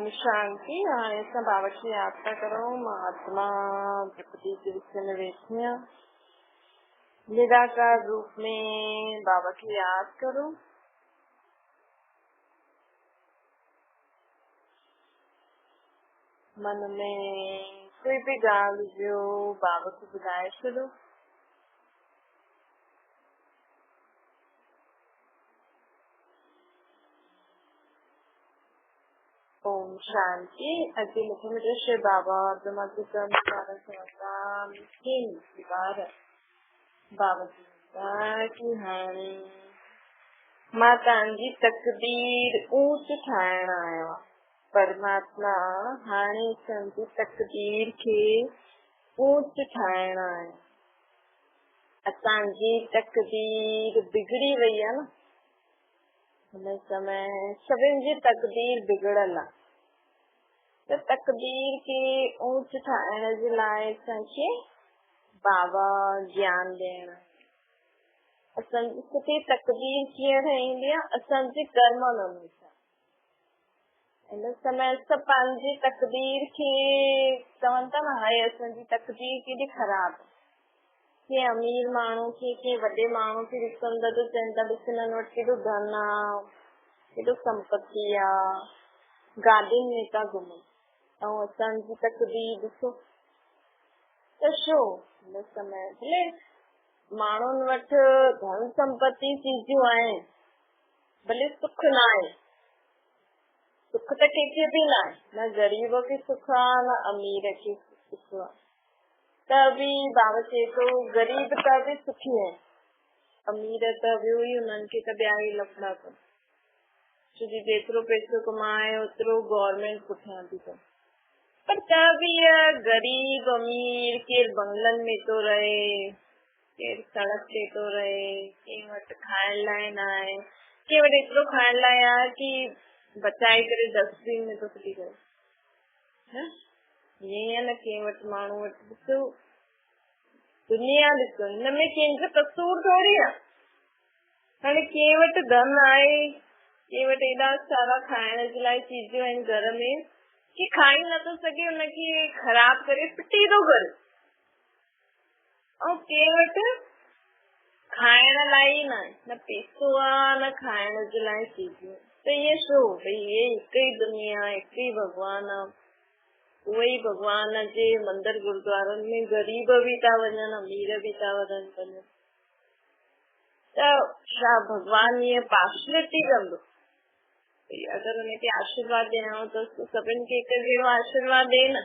ओम शांति। हाणे असां बाबा खे याद था करूं। महात्मा द्रौपदी के विषय में वेठिया निराकार रूप में बाबा की याद करो। मन में कोई भी ॻाल्हि जो बाबा को ॿुधाए छॾो। ओम शांति। अॼु मूंखे मुंहिंजे श्री बाबा ब्रह्मा जी बार बाबा जी की हाणे मां तव्हांजी तकदीर ऊंच ठाहिण आयो आहे। परमात्मा हाणे असांजी तकदीर खे ऊंच ठाहिण आयो। असांजी तकदीर बिगड़ी वई आहे न। हिन समय सभिनि जी तकदीर बिगड़ल आहे। त तकदीर खे ऊंच ठाहिण जे लाइ असांखे बाबा ज्ञान ॾियण। असांजी सुठी तकदीर कीअं ठहींदी आहे? असांजे कर्म अनुसार। हिन समय असां पंहिंजी तकदीर खे चवनि था न, हाय असांजी तकदीर केॾी ख़राब आहे। के अमीर माण्हू खे के वॾे माण्हू खे ॾिसंदा त चवनि था ॾिस हिननि वटि केॾो धन आहे, केॾो संपत्ति आहे, गाॾियुनि में था घुमनि। ऐं असांजी तकदीर ॾिसो त छो हिन समय भले माण्हुनि वटि धन संपत्ति चीजूं आहिनि, भले सुख न आहे, सुख त कंहिंखे बि न आहे, न ग़रीब खे सुख आहे न अमीर खे सुख आहे। त बि बाबा चए थो ग़रीब त बि सुखी आहिनि, अमीर त ॿियो ई उन्हनि खे त ॿिया ई लफड़ा अथनि। छो जो जेतिरो पैसो कमाए ओतिरो गवर्नमेंट पुठियां थी करे। पर त बि ग़रीब अमीर केरु बंगलनि में थो रहे, केरु सड़क ते थो रहे, कंहिं वटि खाइण लाइ न आहे, कंहिं वटि एतिरो खाइण लाइ आहे कि बचाए करे डस्टबिन में थो फिटी करे। ईअं न कंहिं वटि माण्हू वटि ॾिसो दुनिया ॾिसो, हिन में कंहिंजो कसूर थोरी आहे। हाणे कंहिं वटि धन आहे, कंहिं वटि एॾा सारा खाइण जे लाइ चीजूं आहिनि घर में कि खाई नथो सघे, हुनखे ख़राब करे फिटी थो करे। ऐं कंहिं वटि खाइण लाइ ई न आहे, न पैसो आहे न खाइण जे लाइ चीजूं। त इहे छो? भई इहे हिकु ई दुनिया, हिकु ई भॻवान आहे। उहे ई भॻवान जे मंदिर गुरुद्वारनि में ग़रीब बि था वञनि, अमीर बि था वञनि। त छा भॻवान ईअं पार्शलिटी कंदो? अगरि हुनखे आशीर्वाद ॾियणो त सभिनि खे हिकु जहिड़ो आशीर्वाद ॾे न।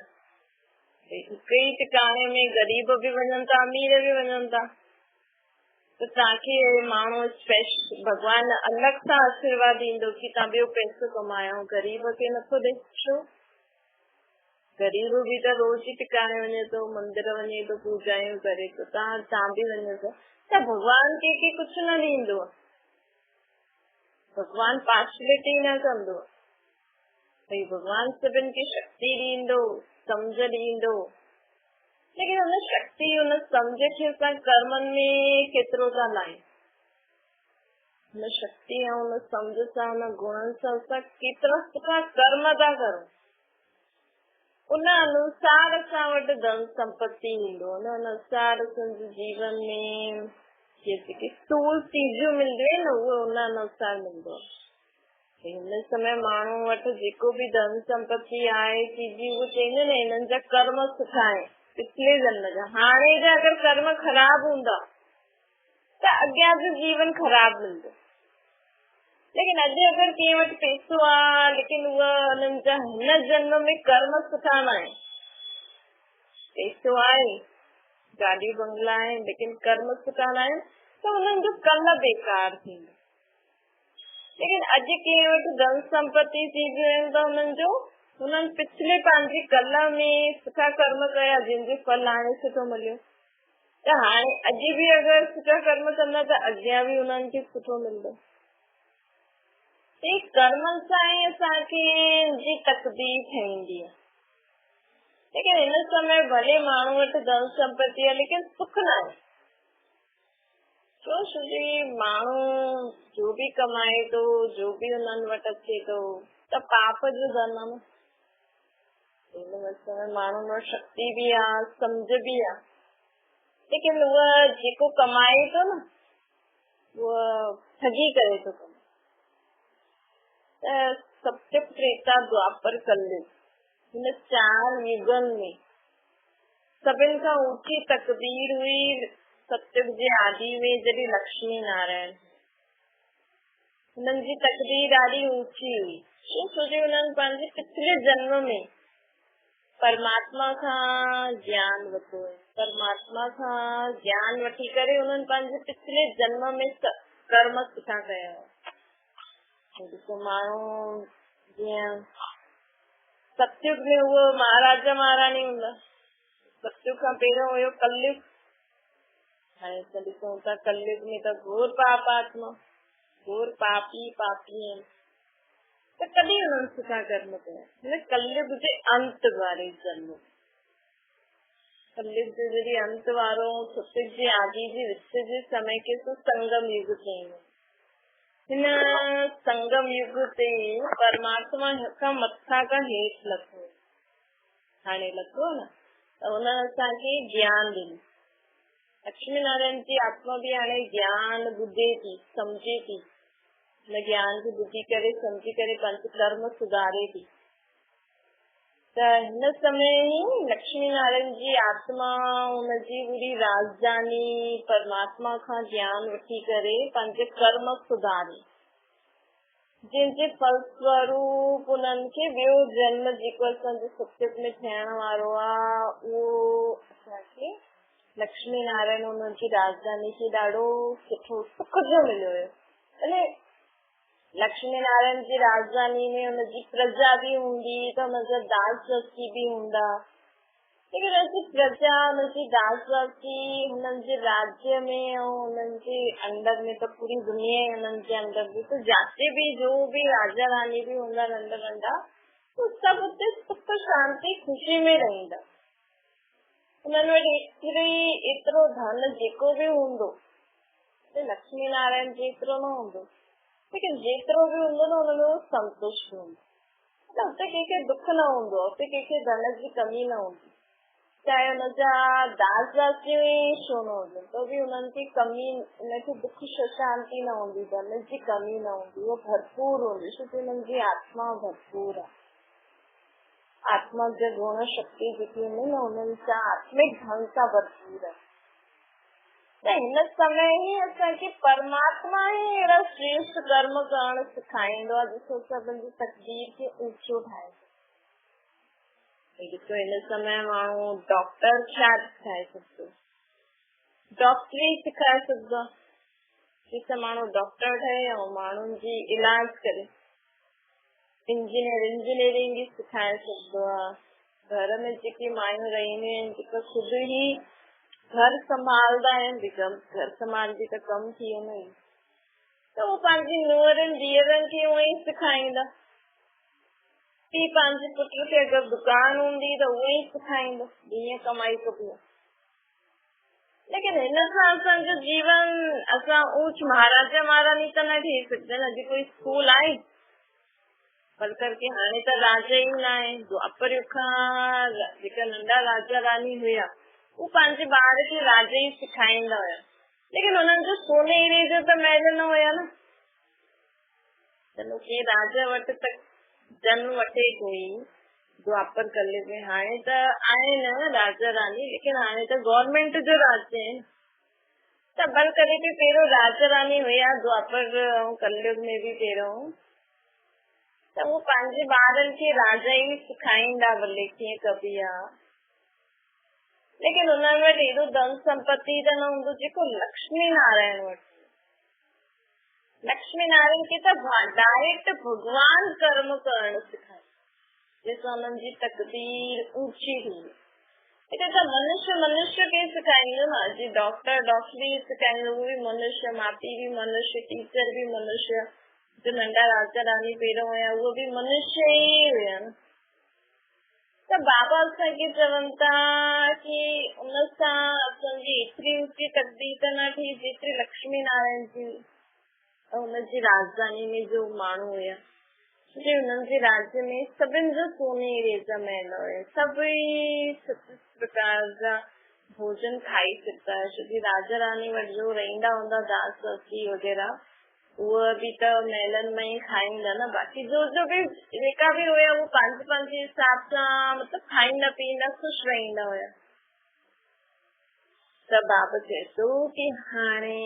हिकु ई टिकाणे में ग़रीब बि वञनि था, अमीर बि वञनि था। त तव्हांखे माण्हू स्पेशल भॻवान अलॻि सां आशीर्वाद ॾींदो कि तव्हां ॿियो पैसो कमायो, ग़रीब खे नथो ॾे? छो? ग़रीब बि त रोज़ ई टिकाणे वञे थो, मंदिर वञे थो, पूजायूं करे थो, तव्हां बि वञो था। त भॻवान कंहिंखे कुझु न ॾींदो आहे। भॻवान पार्शलिटी न कंदो आहे। भई भॻवान सभिनि खे शक्ति ॾींदो, सम्झ ॾींदो, लेकिन हुन शक्ति हुन सम्झ खे असां कर्मनि में केतिरो था लायूं। हुन शक्ति ऐं हुन सम्झ सां, हुन गुणनि सां असां केतिरा सुठा कर्म था करूं। उन अनुसार असां वटि धन संपत्ति ईंदो, उन अनुसार असांजे जीवन में जेके स्थूल चीजूं मिलंदियूं आहिनि न, उहे उन अनुसार मिलंदो आहे। हिन समय माण्हू वटि जेको बि धन संपत्ति आहे चीजूं, उहे चवंदा आहिनि हिननि जा कर्म सुठा आहिनि पिछले जन्म जा। हाणे जा अगरि कर्म ख़राब हूंदा त अॻियां जो जीवन ख़राब मिलंदो। लेकिन अॼु अगरि कंहिं वटि पैसो आहे, लेकिन उहा हुननि जा हिन जन्म में कर्म सुठा न आहिनि। पैसो आहे, गाॾी बंगला आहिनि, लेकिन कर्म सुठा न आहिनि, त हुननि जो कल्ह बेकार थींदो। लेकिन अॼु कंहिं वटि धन संपत्ति चीजूं आहिनि त हुननि पिछले पंहिंजे कल्ह में सुठा कर्म कया, जंहिंजो फल हाणे सुठो मिलियो। त हाणे अॼु बि अगरि सुठा कर्म कंदा त अॻियां बि हुननि खे सुठो मिलंदो। कर्मनि सां ई असांखे तकदीर ठहींदी आहे। लेकिन हिन समय भले माण्हू वटि धन संपत्ति आहे, लेकिन सुख न आहे। छो? माण्हू जो बि कमाए थो, जो बि हुननि वटि अचे थो, त पाप जो धन आहे। हिन माण्हू में शक्ति भी आ, समझ भी आ, लेकिन वो जेको कमाए तो न वो ठगी करे तो सत्य त्रेता द्वापर कलयुग हिन 4 युगन में सभिनि खां ऊंची तकदीर हुई सतयुग जे आदि में जॾहिं लक्ष्मी नारायण। हुननि जी तकदीर ॾाढी ऊंची हुई छो छोजो हुननि पंहिंजे पिछले जन्म में परमात्मा खां ज्ञान वरितो, परमात्मा खां ज्ञान वठी करे हुननि पंहिंजे पिछले जन्म में कर्म सुठा कया। ॾिसो माण्हू जीअं सतयुग में उहो महाराजा महारानी हूंदा, सतयुग खां पहिरियों हुयो कलयुग। हाणे त ॾिसूं था कलयुग में त घोर पाप आत्मा, घोर पापी पापी आहिनि, त कॾहिं हुननि सुठा कर्म कया? कलयुग जे अंत वारे जन्म, कलयुग जे जॾहिं अंत वारो सतयुग जे आदि जे विच जे समय खे संगम युग चईंदा। हिन संगम युग ते परमात्मा खां मथां खां हेठि लथो, हाणे लथो न त हुन असांखे ज्ञान ॾिनो। लक्ष्मी नारायण जी आत्मा भी हाणे ज्ञान ॿुधे थी, समझे थी, हिन ज्ञान खे ॿुधी करे समझी करे पंहिंजो कर्म सुधारे थी। त हिन समय ई लक्ष्मी नारायण जी आत्मा हुनजी पूरी राजधानी परमात्मा खां ज्ञान वठी करे पंहिंजे कर्म सुधारे, जंहिंजे फलस्वरूप उन्हनि खे ॿियो जन्म जेको असांजे सतयुग में थियण वारो आहे उहो असांखे लक्ष्मी नारायण हुनजी राजधानी खे ॾाढो सुठो सुख जो मिलियो हुयो। लक्ष्मी नारायण जी राजधानी में हुनजी प्रजा भी हूंदी त हुनजा दास दासी भी हूंदा, लेकिन हुनजी प्रजा हुनजी दास दासी हुननि जे राज्य में ऐं हुननि जे अंदर में त पूरी दुनिया हुननि जे अंदर भी त जाते भी जो भी राजा रानी भी हूंदा नंढा नंढा सभु हुते सुख शांति खुशी में रहंदा। हुननि वटि एतिरो धन जेको भी हूंदो लक्ष्मी नारायण जेतिरो न हूंदो, लेकिन जेतिरो भी हूंदो न हुनमें वो संतुष्ट हूंदो, हुते कंहिंखे दुख न हूंदो, हुते कंहिंखे धन जी कमी न हूंदी, चाहे हुनजा दास दासी छो न हुजनि तो भी हुननि जी कमी, हुनखे दुख शांति न हूंदी, धन जी कमी न हूंदी, वो भरपूर हूंदी छो कि हुननि जी आत्मा भरपूर आहे। आत्मा जा गुण शक्ति जेकी हूंदी न हुननि सां आत्मिक धन सां भरपूर आहे। त हिन समय ही असांखे परमात्मा ही अहिड़ा श्रेष्ठ कर्म करण सेखारींदो आहे जिसो सभिनी तकदीर खे ऊंचो ठाहे। ॾिसो हिन समय माण्हू डॉक्टर छा सिखाए सघंदो, डॉक्टरी सिखाए सघंदो आहे, जिते माण्हू डॉक्टर ठहे ऐं माण्हुनि जी इलाज करे। इंजीनियरिंग भी सिखाए सघंदो आहे। घर में जेकी मायूं रहंदियूं आहिनि जेका खुदि ही घर संभालदा आहिनि, घर संभाल जी त कम थी वञे त वो पंहिंजी नुंहरनि धीअरनि खे उहो ई सेखारींदा। पीउ पंहिंजे पुट खे अगरि दुकान हूंदी त उहो ई सेखारींदो, हीअं कमाई कबी। लेकिन हिन सां असांजो जीवन असां ऊंच महाराजा महारानी त न थी सघंदा। अॼु कोई स्कूल आहे बल्कि के हाणे त राजा ई न आहे। द्वापर युग खां जेका नंढा राजा रानी हुया वो पंहिंजे ॿार खे राजा ई सेखारींदा हुया, लेकिन हुननि जो सोने हीरे जो त महल न हुया न। चलो के राजा वटि त जन्म वठे कोई द्वापर कलयुग में, हाणे त आहे न राजा रानी, लेकिन हाणे त गवर्नमेंट जो राज्य आहे त भल करे के पहिरियों राजा रानी हुया द्वापर ऐं कलयुग में भी पहिरियों, त वो पंहिंजे ॿारनि खे राजा ई सेखारींदा भले कीअं कबी आहे। लेकिन हुननि वटि एॾो धन संपत्ति त न हूंदो जेको लक्ष्मी नारायण वटि। लक्ष्मी नारायण खे त डायरेक्ट भगवान कर्म करण सिखाए, जंहिंसां हुननि जी तकदीर ऊंची थी। लेकिन त मनुष्य खे सेखारींदो न, जी डॉक्टर डॉक्टरी सेखारींदो, उहो भी मनुष्य, मापी भी मनुष्य, टीचर भी मनुष्य, जो नंढा राजा रानी पहिरियों हुया उहो भी मनुष्य ई हुया। त बाबा असांखे चवनि था कि उन सां असांजी एतिरी ऊंची तकदीर त न थी जेतिरी लक्ष्मी नारायण जी हुनजी राजधानी में जो माण्हू हुया। जी उन्हनि जे राज्य में सभिनि जो सोने जा महल हुया, सभई 36 प्रकार जा भोजन खाई सघंदा हुया, छोकी राजा रानी वटि जो रहंदा हूंदा दास दासी वग़ैरह उहे बि त महलनि में ई खाईंदा न, बाक़ी जो बि जेका बि हुया उहे पंहिंजे हिसाब सां मतिलबु खाईंदा पीअंदा ख़ुशि रहंदा हुया। त बाबा चए थो कि हाणे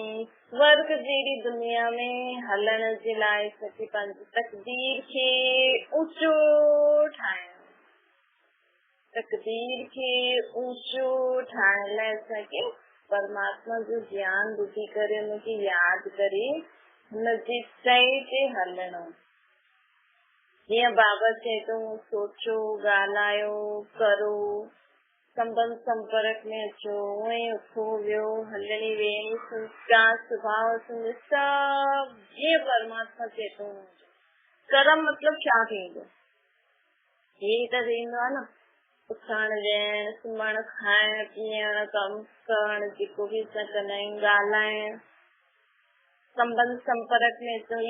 स्वर्ग जहिड़ी दुनिया में हलण जे लाइ असांखे पंहिंजी तकदीर खे ऊचो ठाहिणो, तकदीर खे ऊचो ठाहिण लाइ असांखे परमात्मा जो ज्ञान ॿुधी करे हुनखे यादि करे हुनजी सही ते हलणो। जीअं बाबा चए थो सोचो, ॻाल्हायो, करो, संबंध संपर्क में अचो, उहे उथो वियो, हलणी वेहणी, संस्कार स्वभाव सब जीअं परमात्मा चए थो। कर्म मतलब छा थींदो? ये त थींदो आहे न, उथण वेहण, सुम्हण, खाइण पीअण, कमु करण, जेको बि असां कंदा आहियूं, ॻाल्हाइण, संबंध संपर्क में अचो,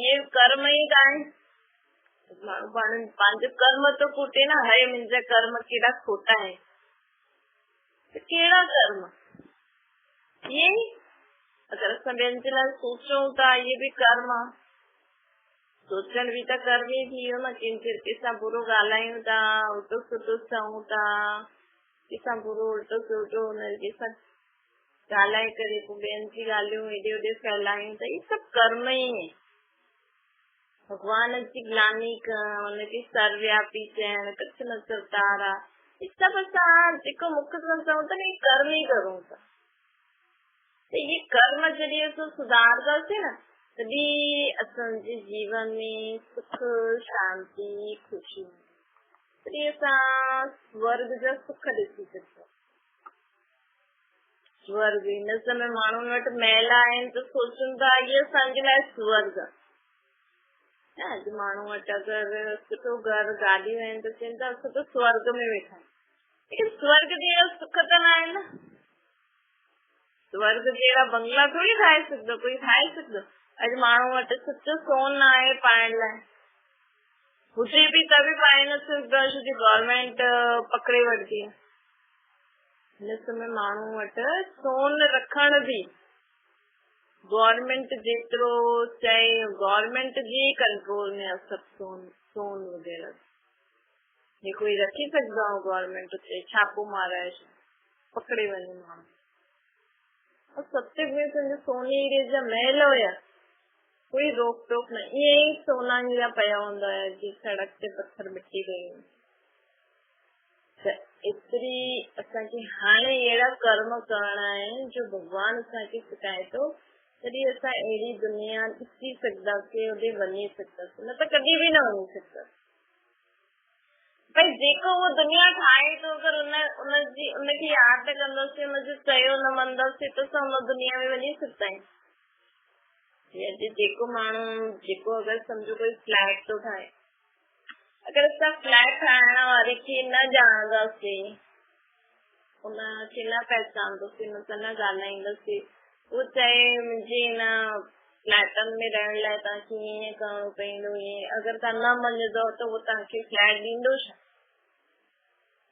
ये कर्म ई त आहिनि। माण्हू पंहिंजो कर्म तो फूटे न, हाय मुंहिंजा कर्म केॾा खोटा आहिनि, कहिड़ा कर्म? ये अगर असां ॿियनि जे लाइ सोचूं था, ये बि कर्म आहे। सोचण बि त कर्म ई थी वियो न, कंहिंसां बुरो ॻाल्हायूं था, उल्टो सुठो चऊं था, कंहिंसां बुरो उल्टो सुठो हुनजे सां ॻाल्हाए करे पोइ ॿियनि जी ॻाल्हियूं हेॾे होॾे फैलायूं था, ये सभु कर्म ई आहे। भगवान जी ग्लानी करण, हुनखे सर्वव्यापी चयण, कच्छ न चवतारा, ये सभु असां जेको मुख सां चऊं था न, कर्म ई करूं था। त ये कर्म जॾहिं असां सुधारंदासीं न, तॾहिं असांजे जीवन में सुख शांती ख़ुशी, तॾहिं असां स्वर्ग जा सुख ॾिसी सघूं। स्वर्ग हिन समय माण्हुनि वटि महल आहिनि त सोचनि था इहो असांजे लाइ स्वर्ग आहे। अॼु माण्हू वटि अगरि सुठो घर गाॾियूं आहिनि त चवनि था असां त स्वर्ग में वेठा आहियूं, लेकिन स्वर्ग जहिड़ा सुख त न आहिनि न। स्वर्ग जहिड़ा बंगला थोड़ी ठाहे सघंदो, कोई ठाहे सघंदो? अॼु माण्हू वटि सचो सोन आहे पाइण लाइ, हुजे बि त बि पाए न सघंदो, छोकी गवर्नमेंट पकड़े वठंदी आहे। हिन समय माण्हू वटि सोन रखण बि गवर्नमेंट जेतिरो चए, गवर्नमेंट जी कंट्रोल में आहे सभु सोन वग़ैरह। ये कोई रखी सघंदो आहे? गवर्नमेंट उते छापो माराए पकड़े वञे माण्हू। और सत्युग में तुंहिंजो सोने हीरे जा महल हुया, कोई रोक टोक न, ईअं ई सोना हीरा पिया हूंदा हुया जीअं सड़क ते पत्थर मिटी गई। त एतिरी असांखे हाणे अहिड़ा कर्म करणा आहिनि जो भॻवान असांखे सिखाए थो, तॾहिं असां अहिड़ी दुनिया ॾिसी सघंदासीं, होॾे वञी सघंदासीं, न त कॾहिं बि न वञी सघंदासीं। भई जेको उहो दुनिया ठाहे थो, अगरि उनखे यादि कंदासीं, उनजो चयो न मञंदासीं त असां उन दुनिया में वञी सघंदा आहियूं। जेको माण्हू जेको अगरि सम्झो कोई फ्लैट थो ठाहे, अगरि असां फ्लैट ठाहिण वारे खे न ॼाणंदासीं, उनखे न पहचानंदासीं, उन सां न ॻाल्हाईंदासीं, उहो चए मुंहिंजे हिन फ्लैटनि में रहण लाइ तव्हांखे ईअं करणो पवंदो, ईअं अगरि तव्हां न मञंदव त उहो तव्हांखे फ्लैट ॾींदो छा?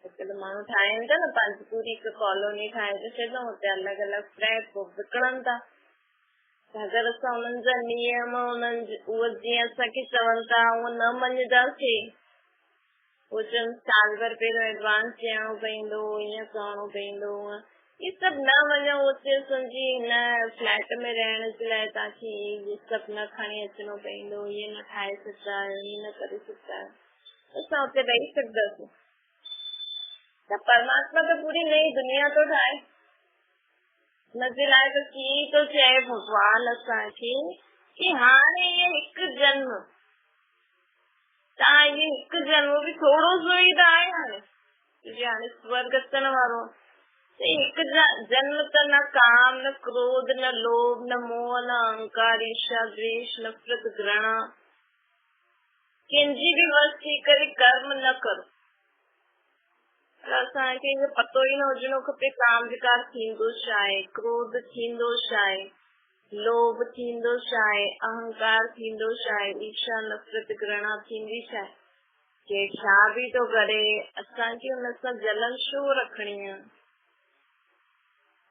अॼुकल्ह माण्हू ठाहिनि था न, पंहिंजी पूरी हिकु कॉलोनी ठाहे छॾूं, हुते अलॻि अलॻि फ्लैट पोइ विकिणनि था। अगरि असां उन्हनि जा नियम उहे जीअं असांखे चवनि था उहो न मञंदासीं, उहो चवनि साल भर पहिरियों एडवांस ॾियणो पवंदो, ईअं करणो पवंदो, ये सभु न वञो, उते सम्झी हिन फ्लैट में रहण जे लाइ तव्हांखे इहे सभु न खणी अचिणो पवंदो, इहे न ठाहे सघंदा आहियो, इहे न करे सघंदा आहियो, असां हुते रही सघंदासीं। त परमात्मा त पूरी नई दुनिया थो ठाहे, हुनजे लाइ त कीअं थो चए भॻवान असांखे कि हाणे इहो हिकु जन्म, तव्हां इहो हिकु जन्म बि थोरो सो ई त आहे हाणे स्वर्ग अचण वारो, हिकु जन्म त न काम, न क्रोध, न लोभ, न मोह, न अहंकार, ईर्ष्या, द्वेष, नफ़रत, घृणा, कंहिंजी बि वस थी करे कर्म न करो। असांखे पतो ई न हुजणो खपे काम विकार थींदो छा आहे, क्रोध थींदो छा आहे, लोभ थींदो छा आहे, अहंकार थींदो छा आहे, ईर्ष्या नफ़रत घृणा थींदी छा आहे, के छा बि थो करे, असांखे हुन सां जलन छो रखणी आहे।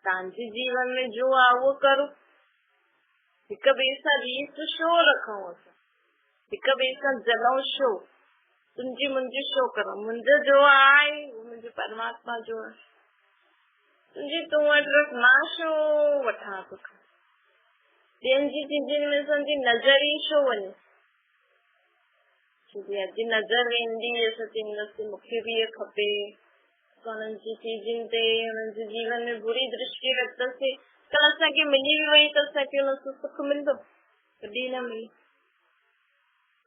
तव्हांजे जीवन में जो आहे उहो करो, हिक ॿिए सां रीस छो रखूं, असां हिक ॿिए सां जलूं छो, तुंहिंजी मुंहिंजी छो करूं। मुंहिंजो जो आहे उहो मुंहिंजे परमात्मा जो आहे, तुंहिंजी तूं वटि रख, मां छो वठां तोखां। ॿियनि जी चीजनि में असांजी नज़र ई छो वञे, छोकी अॼु नज़र वेंदी असां चईंदासीं मूंखे बि इहो खपे, हुननि जी चीजनि ते हुननि जे जीवन में बुरी दृष्टि रखंदासीं, कल असांखे मिली बि वई त असांखे हुन सां सुख मिलंदो, कॾहिं न मिली।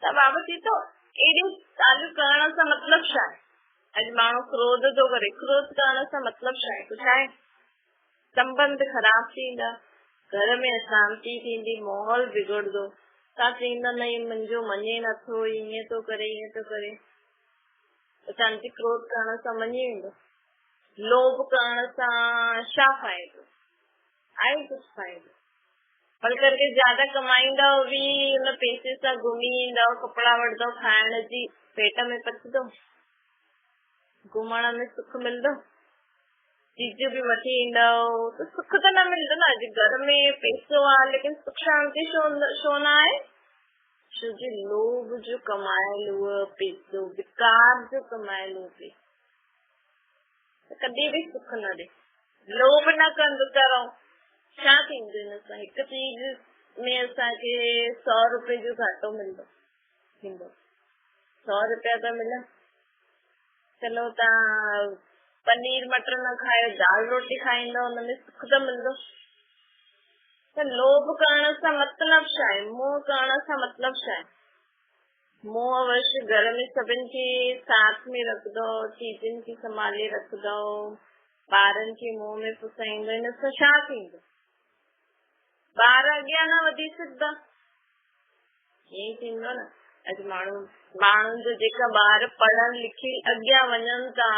त बाबा थी थो अहिड़ी ॻाल्हियूं करण सां मतिलब छा आहे। अॼु माण्हू क्रोध थो करे, क्रोध करण सां मतिलब छा आहे, कुझु आहे? संबंध ख़राब थींदा, घर में अशांति थींदी, माहौल बिगड़ंदो, तव्हां चईंदा न मुंहिंजो मञे नथो, ईअं थो करे ईअं थो करे, अशांति क्रोध करण सां मञी वेंदो। लोभ करण सां छा फ़ाइदो आहे, कुझु फ़ाइदो पल करके ज्यादा कमाईंदव बि हुन पैसे सां घुमी ईंदव, कपिड़ा वठंदव, खाइण जी पेट में पचंदो, घुमण में सुख मिलंदो, चीज बि वठी ईंदव त सुख त न मिलंदो न। अॼु घर में पैसो आहे लेकिन सुख शांति छो न आहे, छो जो लोभ जो कमायल हुओ पैसो, विकार जो कमायल हुओ पैसो कॾहिं बि सुख न ॾे। लोभ न कंदो त छा थींदो, हिन सां हिकु चीज में असांखे 100 रुपए जो घाटो मिलंदो, 100 रुपया त मिलनि, चलो तव्हां पनीर मटर न खायो, दाल रोटी खाईंदव, हुनमें सुख त मिलंदो। त लोभ करण सां मतलब छा आहे, मोह करण सां मतलब छा आहे। मोह अवश्य घर में सभिनि खे साथ में रखंदो, चीजनि खे संभाले रखंदो, ॿारनि खे मोह में फसाईंदो, हिन सां छा थींदो, ॿार अॻियां न वधी सघंदा, ईअं थींदो न। अॼु माण्हुनि जो जेका ॿार पढ़नि लिखी अॻियां वञनि था,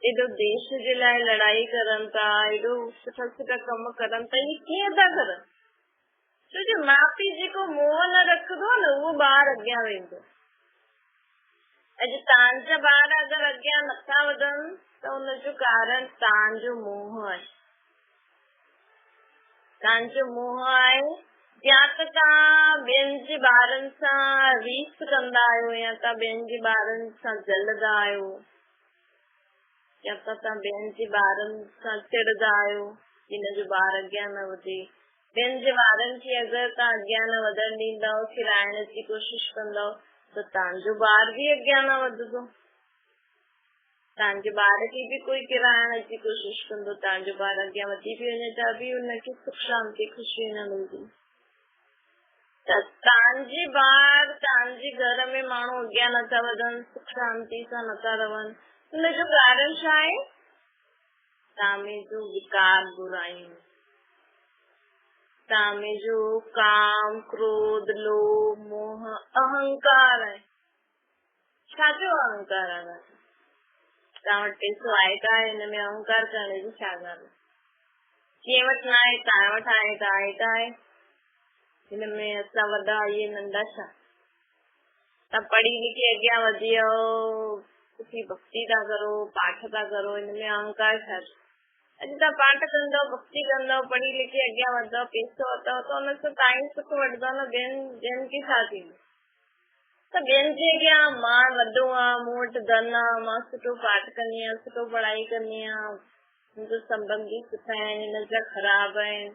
एॾो देश जे लाइ लड़ाई करनि था, एॾो सुठा सुठा कम करनि था, इहे कीअं था करनि, छो जो माउ पीउ जेको मोह न रखंदो न उहो ॿार अॻियां वेंदो। अॼु तव्हांजा ॿार अगरि अॻियां नथा वधनि त हुनजो कारण तव्हांजो मोह आहे, तव्हांजो मोह आहे। या त तव्हां ॿियनि जे ॿारनि सां रीस कंदा आहियो, या तव्हां ॿियनि जे ॿारनि सां जलंदा आहियो, या त तव्हां ॿियनि जे ॿारनि सां चिड़ंदा आहियो हिन जो ॿार अॻियां न वधे। ॿियनि जे ॿारनि खे अगरि तव्हां अॻियां न वधण ॾींदव, खिलाइण जी कोशिशि कंदव त तव्हांजो ॿार बि अॻियां न वधंदो। तव्हांजे ॿार खे बि कोई किराइण जी कोशिशि कंदो, तव्हांजो ॿार अॻियां वधी बि वञे त बि हुनखे सुख शांति ख़ुशी न मिलंदी। त तव्हांजे ॿार तव्हांजे घर में माण्हू अॻियां नथा वधनि, सुख शांति सां नथा रहनि, हुनजो कारण छा आहे, तव्हां में जो विकार बुरायूं, तव्हां में जो काम क्रोध लोभ मोह अहंकार आहे। छाजो अहंकार आहे, तव्हां वटि पैसो आहे त आहे, हिन में अहंकार करण जी छा ॻाल्हि आहे। कंहिं वटि न आहे, तव्हां वटि आहे त आहे त आहे, हिन में असां वॾा इहे नंढा छा। तव्हां पढ़ी लिखी अॻियां वधी वियो, सुठी भक्ति था करो, पाठ था करो, हिन में अहंकार छा। अॼु तव्हां पाठ कंदव, भक्ति कंदव, पढ़ी लिखी अॻियां वधंदव, पैसो वधंदव त हुन सां तव्हां ई सुख वठंदव न, ॿियनि खे छा थींदो। त ॿियनि जे अॻियां मां वॾो आहियां, मूं वटि धन आहे, मां सुठो पाठ कंदी आहियां, सुठो पढ़ाई कंदी आहियां, मुंहिंजो संबंधी सुठा आहिनि, हिन जा ख़राब आहिनि,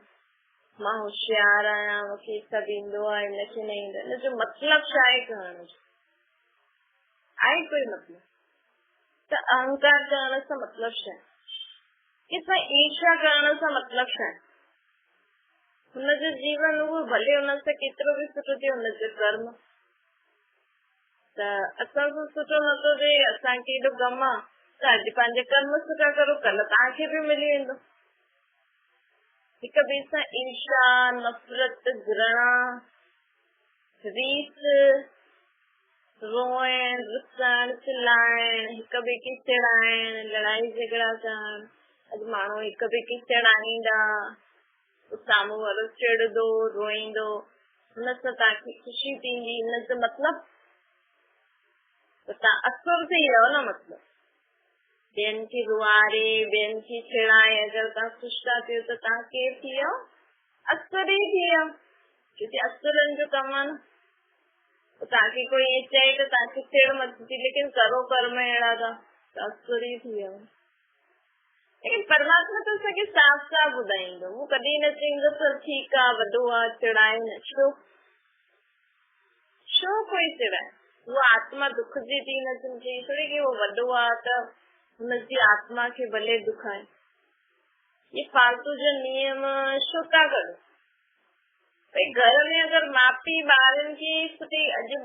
मां होशियार आहियां, मूंखे सभु ईंदो आहे, हिनखे न ईंदो। हिनजो मतिलब छा आहे करण जो, आहे कोई मतिलब। त अहंकार करण सां मतिलब छा आहे, कंहिंसां ईर्ष्या करण सां मतिलब छा आहे। हुनजो जीवन उहो भले हुन सां केतिरो बि सुठो थिए, हुनजो कर्म। त असां सां सुठो नथो थिए, असांखे एॾो गम आहे त अॼु पंहिंजा कर्म सुठा करो, कल्ह तव्हांखे बि मिली वेंदो। हिक ॿिए सां ईर्ष्या नफ़रत घृणा रीस रोइण रुसण चिल्लाइण, हिक ॿिए खे चिड़ाइण, लड़ाई झगड़ा करण। अॼु माण्हू हिक ॿिए खे चिड़ाईंदा, साम्हूं वारो चिड़दो रोईंदो हुन सां तव्हांखे ख़ुशी थींदी, हिन जो मतिलब त तव्हां असुर थी वियो न। मतिलब ॿियनि खे रुआरे ॿियनि खे छिड़ाए अगरि तव्हां ख़ुशि था थियो त तव्हां केरु थी वियो? असुर ई थी वियो, छोकी असुरनि जो कमु आहे न। तव्हांखे कोई ईअं चए त तव्हांखे चिड़ मचंदी, लेकिन करो कर्म अहिड़ा था त असुर ई थी वियो। लेकिन परमात्मा तो असांखे साफ़ साफ़ ॿुधाईंदो, हू कॾहिं न चईंदो त ठीकु आहे वॾो आहे चिड़ाए न। छो कोई चिड़ाए? उहा आत्मा दुख जी थी न चई थोड़ी की वो वॾो आहे त हुनजी आत्मा खे भले दुख आहे। ये फालतू जो नियम छो था करो? भई घर में अगर माउ पीउ ॿारनि खे सुठी अॼु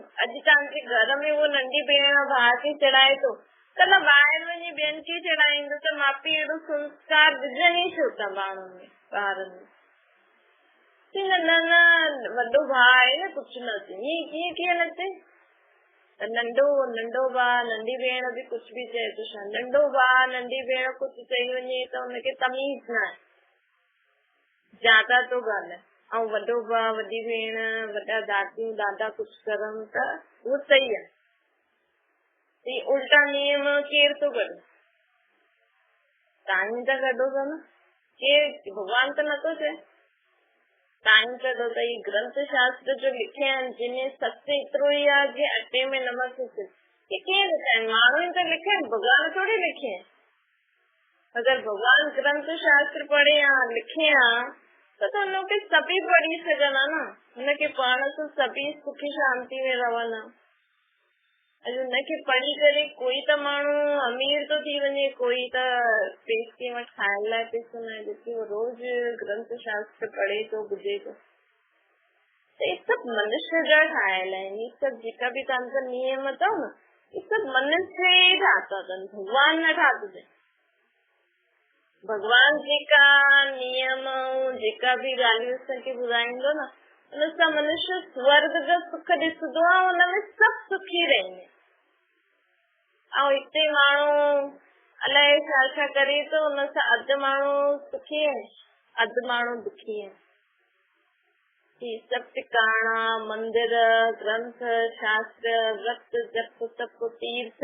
तव्हांजे घर में वो नंढी भेण भाउ खे चढ़ाए थो, कल्ह ॿाहिरि वञी ॿियनि खे चढ़ाईंदो त माउ पीउ अहिड़ो संस्कार विझनि ई छो था माण्हुनि में ॿारनि में? न वॾो भाउ आहे न कुझु न थिए, कीअं न थिए? नंढो भाउ नंढी भेण बि कुझु बि चए थो छा? नंढो भाउ नंढी भेण कुझु चई वञे त हुनखे तमीज़ न आहे, ज्यादा तो ॻाल्हाए। ऐं वॾो भाउ वॾी भेण वॾा दादियूं दादा कुझु करनि त उहो सही आहे। उल्टा नियम केरु थो करे? तव्हां त कढो था न, केरु? भॻवान त नथो चए, तव्हां कढो त ही ग्रंथ शास्त्र जो लिखिया आहिनि जिन सच एतिरो ई आहे कि अटे में नमक विझ। केरु लिखिया आहिनि? माण्हुनि त लिखिया आहिनि, भॻवान थोड़ी लिखे आहिनि। अगरि भॻवान ग्रंथ शास्त्र पढ़े या लिखे हा त हुनखे सभी पढ़ी सघनि हा न, हुनखे पढ़ण सां सभी सुखी शांति में रहनि। हुनखे पढ़ी करे कोई त माण्हू अमीर तो थी वञे, कोई त पेट में खाइण लाइ पैसो न आहे, जबकि वो रोज ग्रंथ शास्त्र पढ़े तो ॿुधे तो। ये सब मनुष्य जा ठाहियल आहिनि, ये सब जेका बि तव्हांजा नियम अथव न, ये सब मनुष्य ई ठाता अथनि, भॻवान न ठातो अथई। भॻवान जेका नियम जेका बि ॻाल्हियूं असांखे ॿुधाईंदो न, हुन सां मनुष्य स्वर्ग जो सुख ॾिसंदो आहे, हुनमें सभु सुखी रहंदो। ऐं हिते माण्हू अलाए छा छा करे थो, हुन सां अधु माण्हू सुखी आहिनि अधु माण्हू दुखी आहिनि। ही सभु टिकाणा मंदिर ग्रंथ शास्त्र व्रत जप तप तीर्थ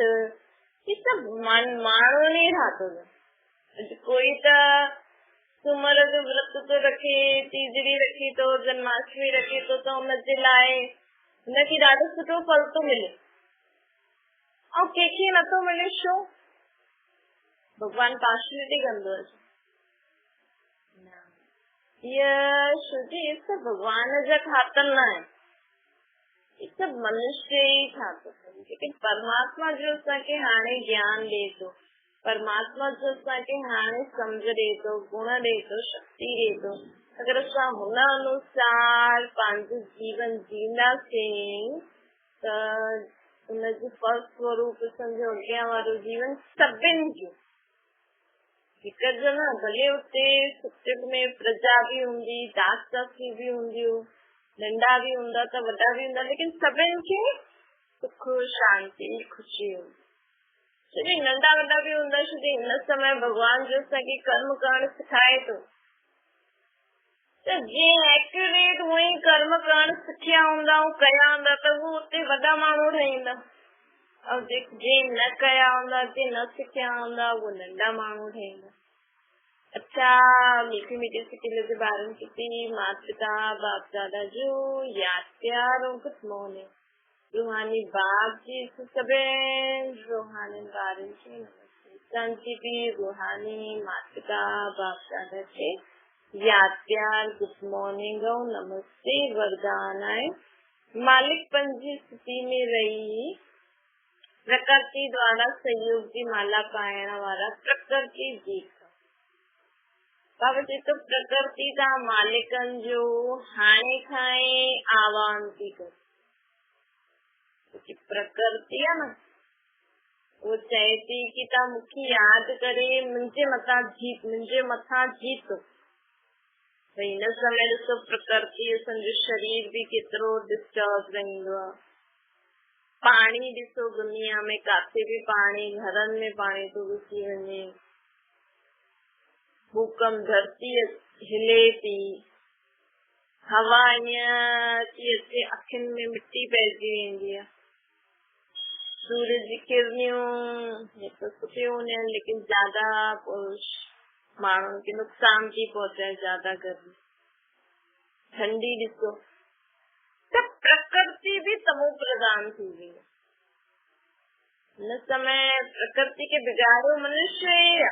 ये सभु माण्हुनि ई ठातो अथनि। कोई त सूमर जो व्रत तो रखे, तीजड़ी रखे थो, जन्माष्टमी रखे थो, त हुनजे लाइ हुनखे ॾाढो सुठो फल थो मिले, ऐं कंहिंखे नथो मिले। छो? भॻवान पार्शलिटी कंदो आहे। ये सब भगवान जा ठातल न आहे, ये सब मनुष्य ही ठातो अथनि। लेकिन परमात्मा जो असांखे हाणे ज्ञान ॾे थो, परमात्मा जो असांखे हाणे सम्झ ॾे थो, गुण ॾे थो, शक्ति ॾे थो। अगरि असां हुन अनुसार पंहिंजो जीवन जींदासीं त हुनजो फल स्वरूप सम्झो अॻियां वारो जीवन सभिनि जो हिकु जो न, भले उते सत्युग में प्रजा बि हूंदी, दास दासी बि हूंदियूं, नंढा बि हूंदा त वॾा बि हूंदा, लेकिन सभिनि खे सुख शांति ख़ुशी हूंदी। छोकी नंढा वॾा बि हूंदा, छोकी हिन समय भॻवान जो असांखे कर्म करणु सिखाए थो, त जीअं एक्यूरेट हूअं ई कर्म करणु सिखिया हूंदा ऐं कया हूंदा त उहो उते वॾा माण्हू ठहींदा, ऐं जीअं न कया हूंदा, जीअं न सिखिया हूंदा, उहो नंढा माण्हू ठहींदा। अच्छा, मीठी मीठी सिटीले जे ॿारनि खे थी माता पिता बाप दादा जो यादि प्यार ऐं गुड मॉर्निंग। रूहानी बाप जी सभिनि रूहानी ॿारनि खे नमस्ते। तव्हांजी बि रूहानी माता पिता बाप दादा खे यादि प्यार गुड मॉर्निंग ऐं नमस्ते वरदान आहे। मालिक पंहिंजी स्थिति में रही प्रकृति द्वारा सहयोग जी माला पाइण वारा प्रकृति जी बाबा जी तो प्रकृति का मालिकन जो हाणे खां ई आवान थी करे, प्रकृति आहे न वो चए थी कि तव्हां मूंखे यादि करे मुंहिंजे मथां जीतो। भई हिन समय ॾिसो प्रकृति असांजो शरीर बि केतिरो डिस्टर्ब रहंदो आहे। पाणी ॾिसो दुनिया में काथे बि पाणी, घरनि में पाणी थो घुसी वञे, भूकंप धरती हिले थी, हवा थी अचे अखियुनि में मिटी पइजी वेंदी आहे। सूरज जी किरणियूं तो सुठियूं हूंदियूं आहिनि, लेकिन ज्यादा माण्हुनि खे नुक़सान थी पहुचाए। ज्यादा गर्मी, ठंडी ॾिसो त प्रकृति भी तमो प्रधान थी वई है। हिन समय प्रकृति के बिगाड़ो मनुष्य ही है।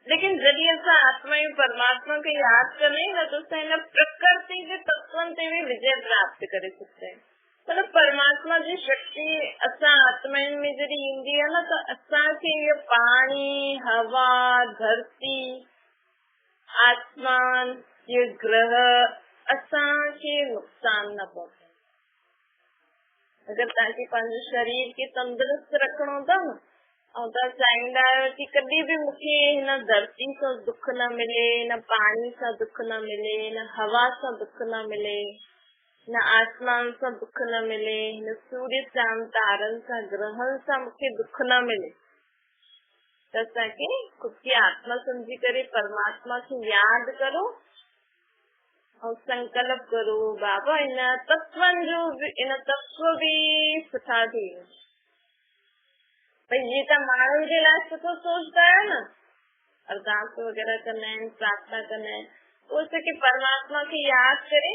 लेकिन जॾहिं असां आत्मा ऐं परमात्मा खे यादि कंदा आहियूं न, त असां हिन प्रकृति जे तत्वनि ते भी विजय प्राप्त करे सघंदा आहियूं। मतलब परमात्मा जी शक्ति असां आत्माउनि में जॾहिं ईंदी आहे न, त असांखे इहो पाणी, हवा, धरती, आसमान, ये ग्रह असांखे नुक़सान न पहुचाए। अगर तव्हांखे पंहिंजे शरीर खे तंदुरुस्त रखणो अथव ऐं तव्हां चाहींदा आहियो कि कॾहिं बि मूंखे हिन धरती सां दुख न मिले, न पाणी सां दुख न मिले, न हवा सां दुख न मिले, न आसमान सां दुख न मिले, न सूर्य चांद तारनि सां ग्रहनि सां मूंखे दुख न मिले, त असांखे खुद की आत्मा समझी करे परमात्मा खे यादि करो और संकल्प करो, बाबा इन तत्वनि जो इन तत्व भी सुठा थी भई। जीअं तव्हां माण्हुनि जे लाइ सुठो सोचता आहियो न, अरदास वग़ैरह कंदा आहिनि, प्रार्थना कंदा आहिनि, उहो असांखे परमात्मा खे यादि करे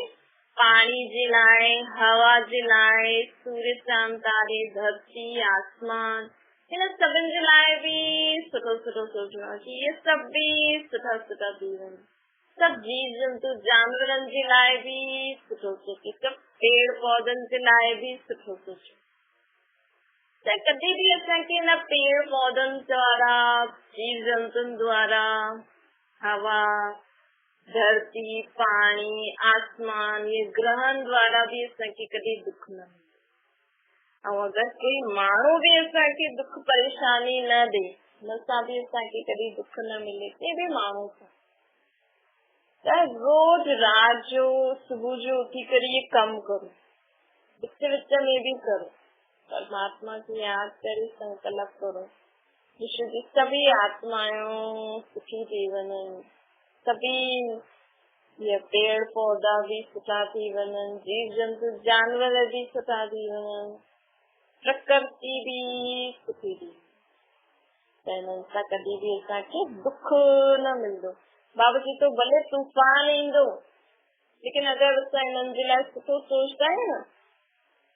पाणी जे लाइ, हवा जे लाइ, सूर्य चांद तारे, धरती, आसमान, इन सभिनि जे लाइ भी सुठो सुठो सोचणो आहे कि इहे सभु भी सुठा सुठा थी वञनि। सब जीव जंतु जानवरनि जे लाइ भी सुठो सोचो, सब पेड़ पौधनि जे लाइ भी सुठो सोचो। त कॾहिं भी असांखे न पेड़ पौधनि द्वारा, जीव जंतुनि द्वारा, हवा, धरती, पाणी, आसमान, ये ग्रहनि द्वारा भी असांखे कॾहिं दुख न मिले। ऐं अगरि कोई माण्हू भी असांखे दुख परेशानी न ॾे, हुन सां भी असांखे कॾहिं दुख न मिले, के भी माण्हू सां, त रोज रात जो सुबह जो उथी करे ये कम करो, विच विच में भी करो, परमात्मा की याद करे संकल्प करो विश्व की सभी आत्माएं सुखी थी वञनि, सभी ये पेड़ पौधा भी सुठा थी वञनि, जीव जंतु जानवर भी सुठा थी वञनि, प्रकृति भी सुठी थी वञे। हिननि सां कॾहिं भी असांखे दुख न मिलंदो। बाबा जी तो भले तूफान ईंदो, लेकिन अगर असां हिननि जे लाइ सुठो सोचदा आहियूं न,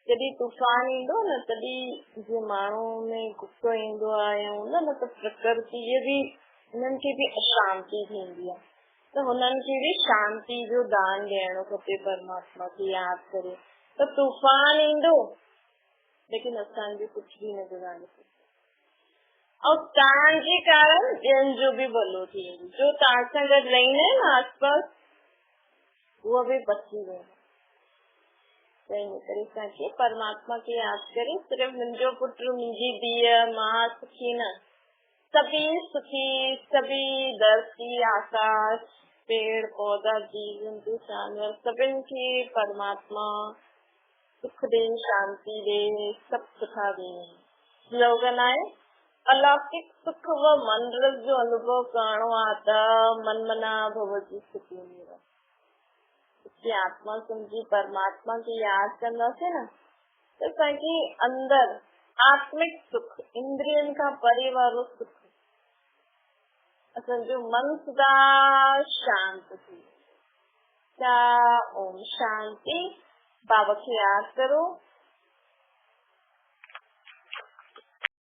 जॾहिं तूफान ईंदो न, तॾहिं जीअं माण्हू में गुस्सो ईंदो आहे या हूंदो न, त प्रकृति भी हिननि खे भी अशांति थींदी आहे, त हुननि खे भी शांति जो दान ॾियणो खपे परमात्मा खे यादि करे। त तूफान ईंदो, लेकिन असांजो कुझु भी न बिगाड़े सघंदो। और तव्हांजे कारण ॿियनि जो भी भलो थींदो। जो तव्हां सां गॾु रहंदा आहिनि न आसपास, उहो भी बची वेंदो। करे परमात्मा की याद करे, सिर्फ मुंहिंजो पुटु, मुंहिंजी धीअ, मां सुखी न, सभी सुखी, सभी धरती, आकाश, पेड़ पौधा, जीव जंतु जानवर, सभिनि खे परमात्मा सुख दे, शांति दे, सब सुठा दे। स्लोगन आहे, अलौकिक सुख व मन रस जो अनुभव करणो आहे त मन मना भवजी सुखी मेरा। की आत्मा समझी परमात्मा की याद कंदासीं न, त असांखे अंदर आत्मिक सुख, इंद्रियनि खां परे वारो सुख, असांजो मन सदा शांत थी। ओम शांति। बाबा खे यादि करो,